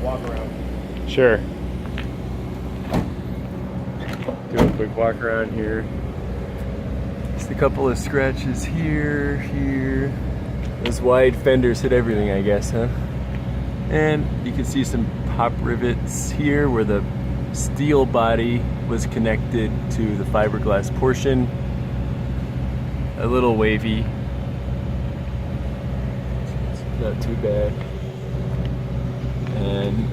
walk around. Sure. Do a quick walk around here. Just a couple of scratches here, here. Those wide fenders hit everything, I guess, huh? And you can see some pop rivets here where the steel body was connected to the fiberglass portion. A little wavy. It's not too bad. And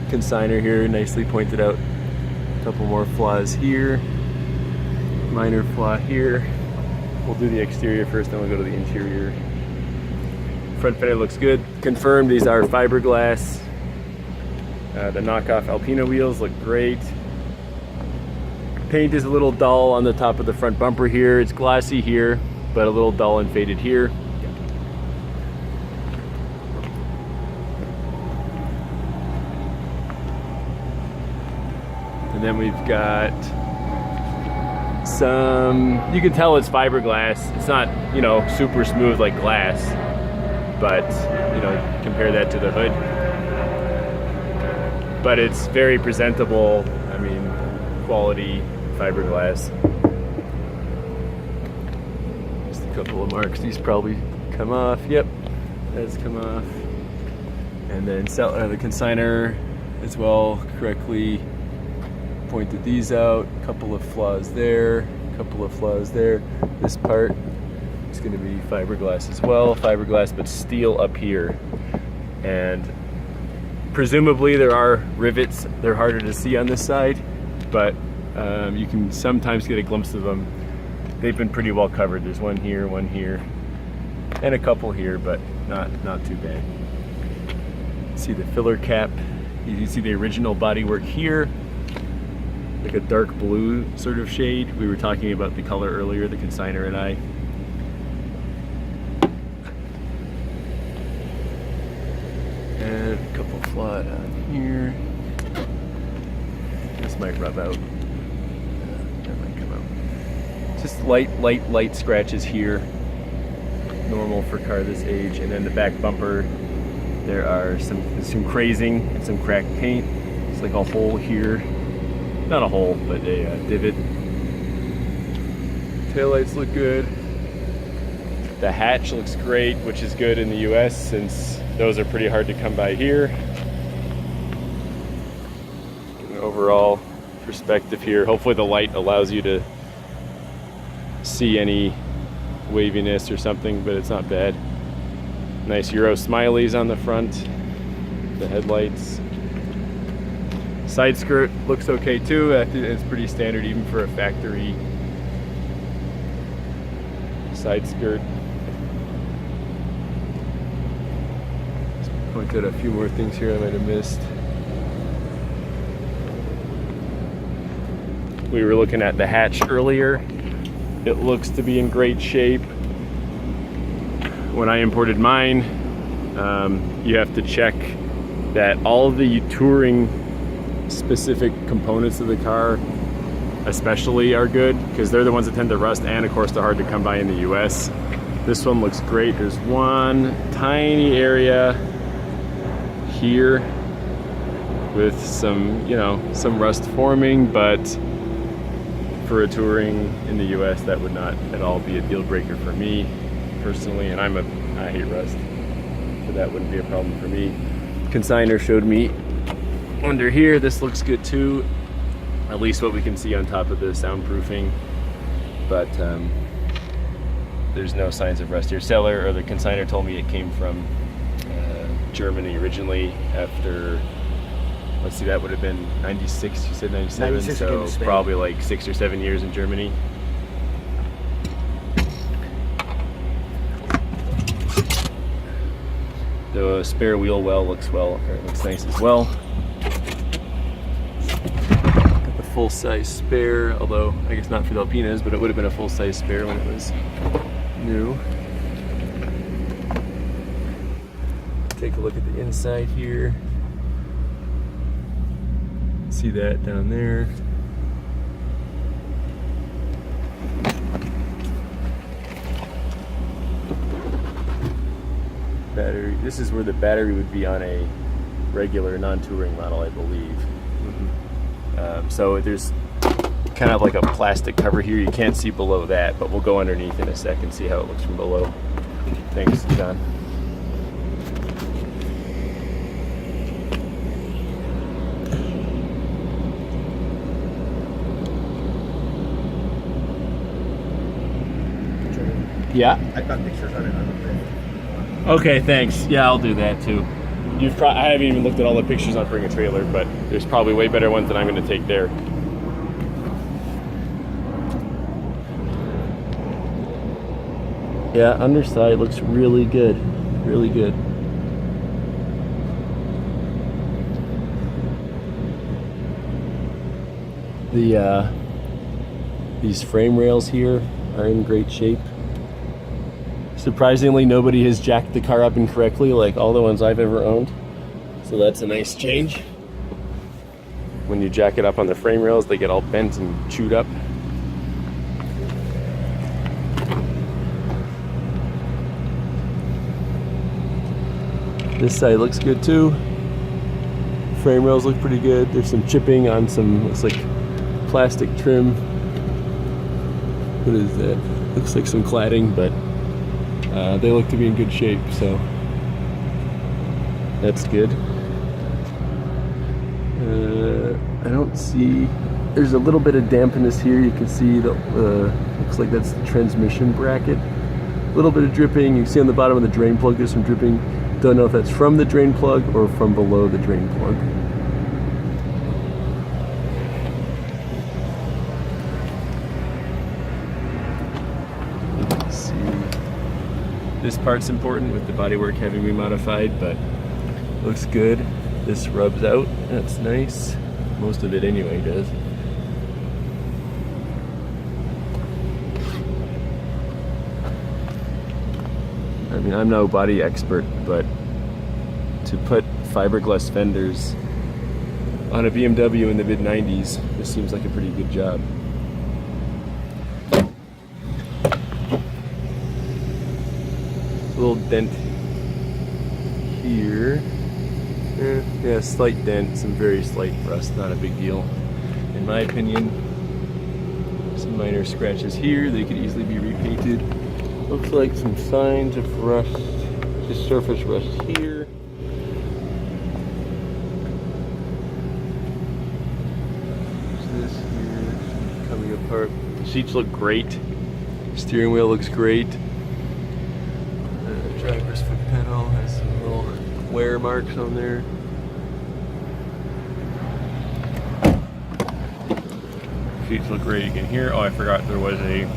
consigner here nicely pointed out. A couple more flaws here. Minor flaw here. We'll do the exterior first, then we'll go to the interior. Front fender looks good. Confirmed these are fiberglass. The knockoff Alpina wheels look great. Paint is a little dull on the top of the front bumper here. It's glossy here, but a little dull and faded here. And then we've got some, you can tell it's fiberglass. It's not, you know, super smooth like glass, but, you know, compare that to the hood. But it's very presentable. I mean, quality fiberglass. Just a couple of marks. These probably come off. Yep, that's come off. And then the consigner as well correctly pointed these out. A couple of flaws there, a couple of flaws there. This part is going to be fiberglass as well. Fiberglass, but steel up here. And presumably there are rivets. They're harder to see on this side, but you can sometimes get a glimpse of them. They've been pretty well covered. There's one here, and a couple here, but not too bad. See the filler cap. You can see the original bodywork here, like a dark blue sort of shade. We were talking about the color earlier, the consigner and I. And a couple flaw on here. This might rub out. That might come out. Just light scratches here. Normal for a car this age. And then the back bumper, there are some crazing and some cracked paint. It's like a hole here. Not a hole, but a divot. Taillights look good. The hatch looks great, which is good in the US since those are pretty hard to come by here. Get an overall perspective here. Hopefully the light allows you to see any waviness or something, but it's not bad. Nice Euro smileys on the front. The headlights. Side skirt looks okay too. It's pretty standard even for a factory side skirt. Point out a few more things here I might have missed. We were looking at the hatch earlier. It looks to be in great shape. When I imported mine, you have to check that all of the touring specific components of the car especially are good, because they're the ones that tend to rust, and of course they're hard to come by in the US. This one looks great. There's one tiny area here with some, you know, some rust forming, but for a touring in the US that would not at all be a deal breaker for me personally, and I hate rust, so that wouldn't be a problem for me. Consigner showed me under here. This looks good too, at least what we can see on top of the soundproofing, but there's no signs of rust here. Seller or the consigner told me it came from Germany originally after, let's see, that would have been 96, you said 97, so probably like 6 or 7 years in Germany. The spare wheel well looks nice as well. Got the full-size spare, although I guess not for the Alpinas, but it would have been a full-size spare when it was new. Take a look at the inside here. See that down there. Battery. This is where the battery would be on a regular non-touring model, I believe. So there's kind of like a plastic cover here. You can't see below that, but we'll go underneath in a sec and see how it looks from below. Thanks, John. Yeah. I got pictures on it. Okay, thanks. Yeah, I'll do that too. I haven't even looked at all the pictures on Bring a Trailer, but there's probably way better ones than I'm going to take there. Yeah, underside looks really good. Really good. These frame rails here are in great shape. Surprisingly, nobody has jacked the car up incorrectly like all the ones I've ever owned. So that's a nice change. When you jack it up on the frame rails, they get all bent and chewed up. This side looks good too. Frame rails look pretty good. There's some chipping on some, looks like plastic trim. What is that? Looks like some cladding, but they look to be in good shape, so that's good. I don't see, there's a little bit of dampness here. You can see the looks like that's the transmission bracket. A little bit of dripping. You can see on the bottom of the drain plug there's some dripping. Don't know if that's from the drain plug or from below the drain plug. Let's see. This part's important with the bodywork having been modified, but looks good. This rubs out. That's nice. Most of it anyway does. I mean, I'm no body expert, but to put fiberglass fenders on a BMW in the mid-90s, this seems like a pretty good job. A little dent here. Yeah, slight dent, some very slight rust, not a big deal. In my opinion, some minor scratches here, they could easily be repainted. Looks like some signs of rust, just surface rust here. There's this here, coming apart. Seats look great. Steering wheel looks great. The driver's foot pedal has some little wear marks on there. Seats look great again here. Oh, I forgot there was a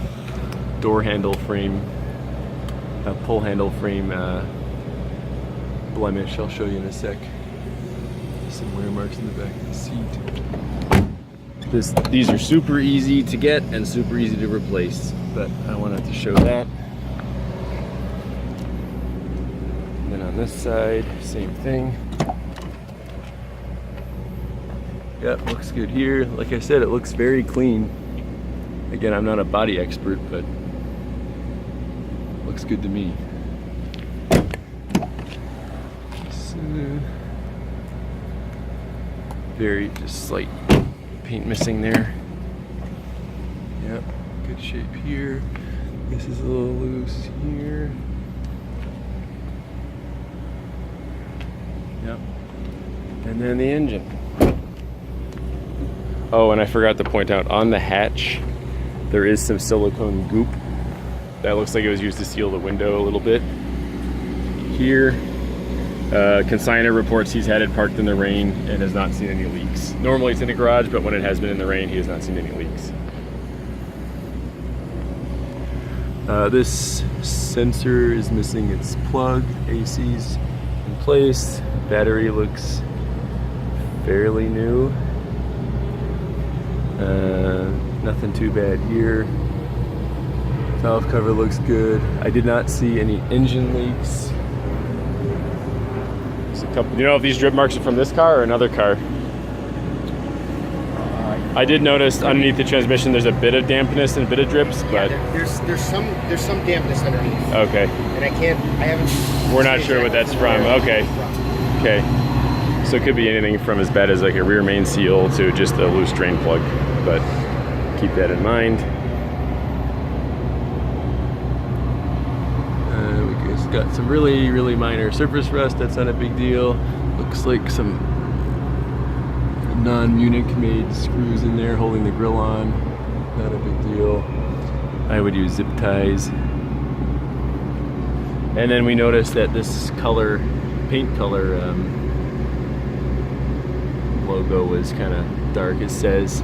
door handle frame, a pull handle frame blemish. I'll show you in a sec. Some wear marks in the back of the seat. These are super easy to get and super easy to replace, but I wanted to show that. And then on this side, same thing. Yep, looks good here. Like I said, it looks very clean. Again, I'm not a body expert, but looks good to me. So, very just slight paint missing there. Yep, good shape here. This is a little loose here. Yep. And then the engine. Oh, and I forgot to point out, on the hatch, there is some silicone goop. That looks like it was used to seal the window a little bit. Here, consignor reports he's had it parked in the rain and has not seen any leaks. Normally it's in the garage, but when it has been in the rain, he has not seen any leaks. This sensor is missing its plug. AC's in place. Battery looks fairly new. Nothing too bad here. Valve cover looks good. I did not see any engine leaks. There's a couple. Do you know if these drip marks are from this car or another car? I did notice underneath the transmission there's a bit of dampness and a bit of drips, but there's some dampness underneath. Okay. And I haven't. We're not sure what that's from. Okay. Okay. So it could be anything from as bad as like a rear main seal to just a loose drain plug, but keep that in mind. We just got some really minor surface rust. That's not a big deal. Looks like some non-Munich made screws in there holding the grill on. Not a big deal. I would use zip ties. And then we noticed that this color, paint color logo was kind of dark. It says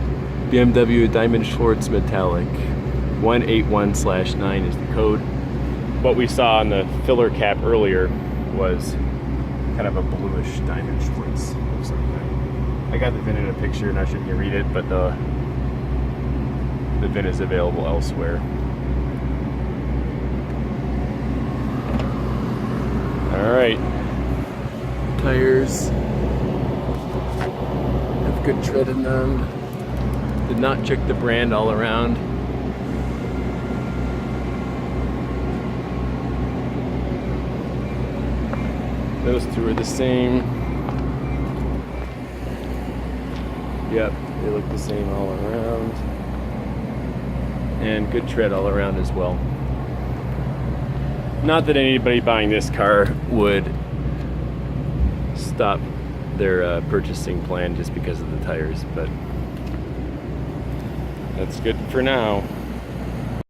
BMW Diamond Schwartz Metallic 181/9 is the code. What we saw on the filler cap earlier was kind of a bluish Diamond Schwartz. Looks like that. I got the VIN in a picture, not sure if you can read it, but the VIN is available elsewhere. All right, tires have good tread in them. Did not check the brand all around. Those two are the same. Yep, they look the same all around. And good tread all around as well. Not that anybody buying this car would stop their purchasing plan just because of the tires, but that's good for now.